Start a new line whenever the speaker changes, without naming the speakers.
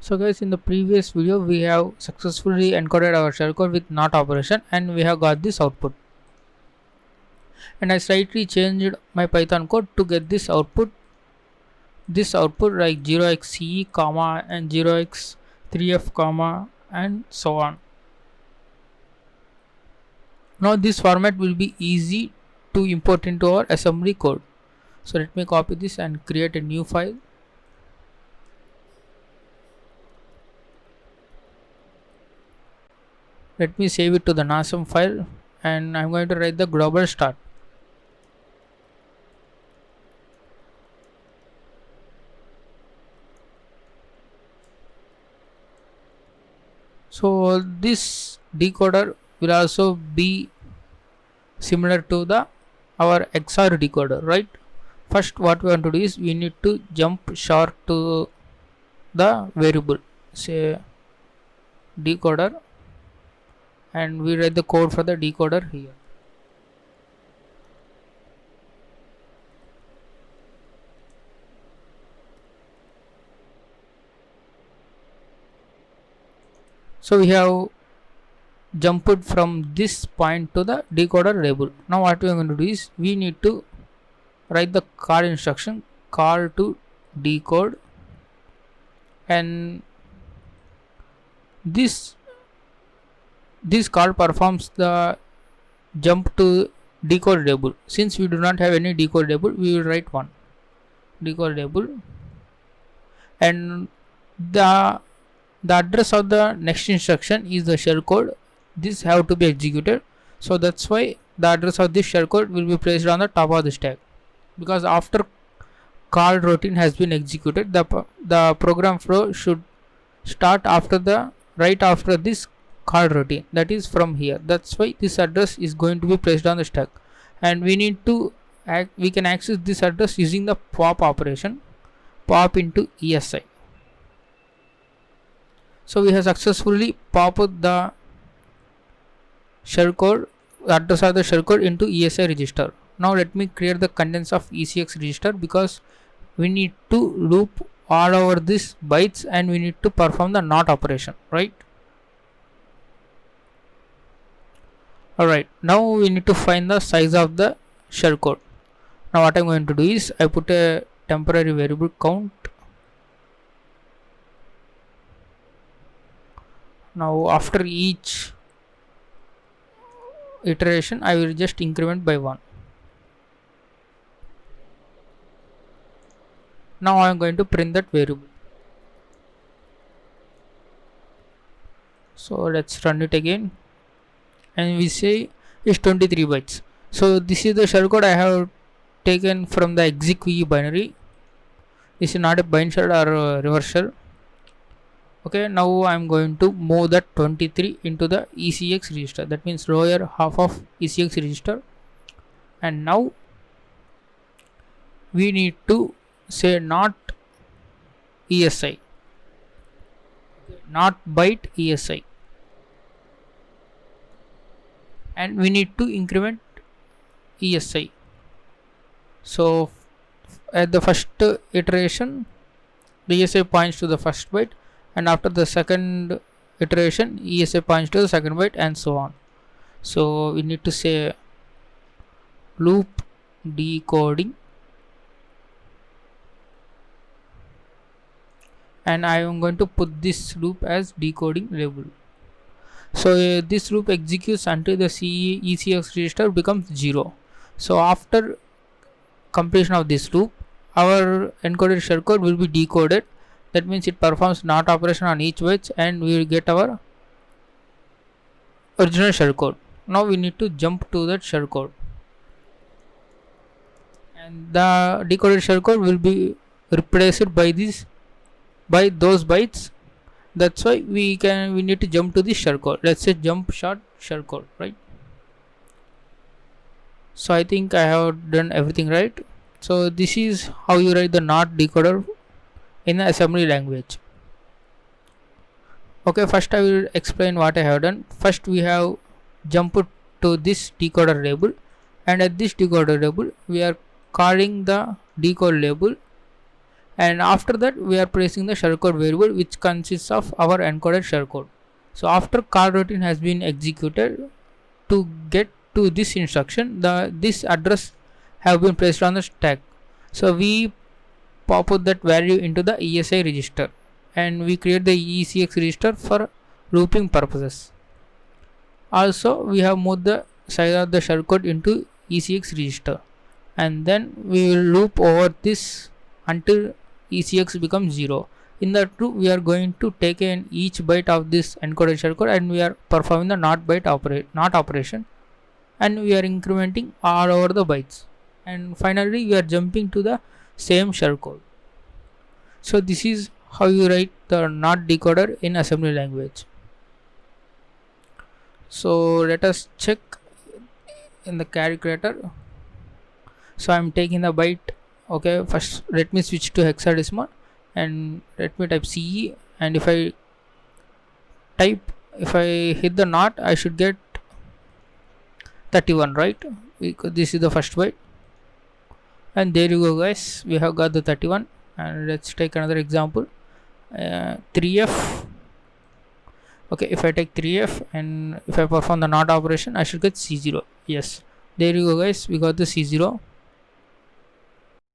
So guys, in the previous video we have successfully encoded our shellcode with NOT operation and we have got this output. And I slightly changed my Python code to get this output. This output like 0xce comma and 0x3f comma and so on. Now this format will be easy to import into our assembly code. So let me copy this and create a new file. Let me save it to the NASM file and I'm going to write the global start. So this decoder will also be similar to the our XOR decoder, right? First what we want to do is we need to jump short to the variable, say decoder, and we write the code for the decoder here. So we have jumped from this point to the decoder label. Now what we are going to do is we need to write the call instruction, call to decode, and this call performs the jump to decode label. Since we do not have any decode label, we will write one decode label, and the address of the next instruction is the shellcode. This have to be executed, so that's why the address of this shellcode will be placed on the top of the stack, because after call routine has been executed, the program flow should start right after this call routine, that is from here. That's why this address is going to be placed on the stack, and we need to we can access this address using the pop operation, pop into ESI. So we have successfully popped the shellcode, address of the shellcode into ESI register. Now let me create the contents of ECX register, because we need to loop all over these bytes and we need to perform the NOT operation, right? Alright, now we need to find the size of the shellcode. Now what I'm going to do is I put a temporary variable count. Now after each iteration I will just increment by 1. Now I am going to print that variable. So let's run it again, and we say is 23 bytes. So this is the shellcode I have taken from the execve binary. This is not a bind shell or a reverse shell. Okay, now I am going to move that 23 into the ECX register, that means lower half of ECX register, and now we need to say not ESI, not byte ESI, and we need to increment ESI. So at the first iteration the ESI points to the first byte, and after the second iteration ESI points to the second byte, and so on. So we need to say loop decoding, and I am going to put this loop as decoding label. So this loop executes until the ECX register becomes 0. So after completion of this loop, our encoded shellcode will be decoded. That means it performs NOT operation on each byte and we will get our original shellcode. Now we need to jump to that shellcode, and the decoded shellcode will be replaced by those bytes. That's why we need to jump to this shellcode. Let's say jump short shellcode, right? So I think I have done everything right. So this is how you write the NOT decoder in the assembly language. Okay, first I will explain what I have done. First we have jumped to this decoder label, and at this decoder label we are calling the decode label, and after that we are placing the shellcode variable which consists of our encoded shellcode. So after call routine has been executed, to get to this instruction, this address have been placed on the stack. So we pop out that value into the ESI register, and we create the ECX register for looping purposes. Also we have moved the size of the shellcode into ECX register, and then we will loop over this until ECX becomes 0. In that loop we are going to take in each byte of this encoded shellcode, and we are performing the not operation, and we are incrementing all over the bytes, and finally we are jumping to the same shellcode. So this is how you write the not decoder in assembly language. So let us check in the calculator. So I'm taking the byte. Okay, first let me switch to hexadecimal and let me type CE, and if I hit the not, I should get 31, right? Because this is the first byte, and there you go guys, we have got the 31. And let's take another example, 3F. okay, if I take 3F and if I perform the not operation, I should get C0. Yes, there you go guys, we got the C0.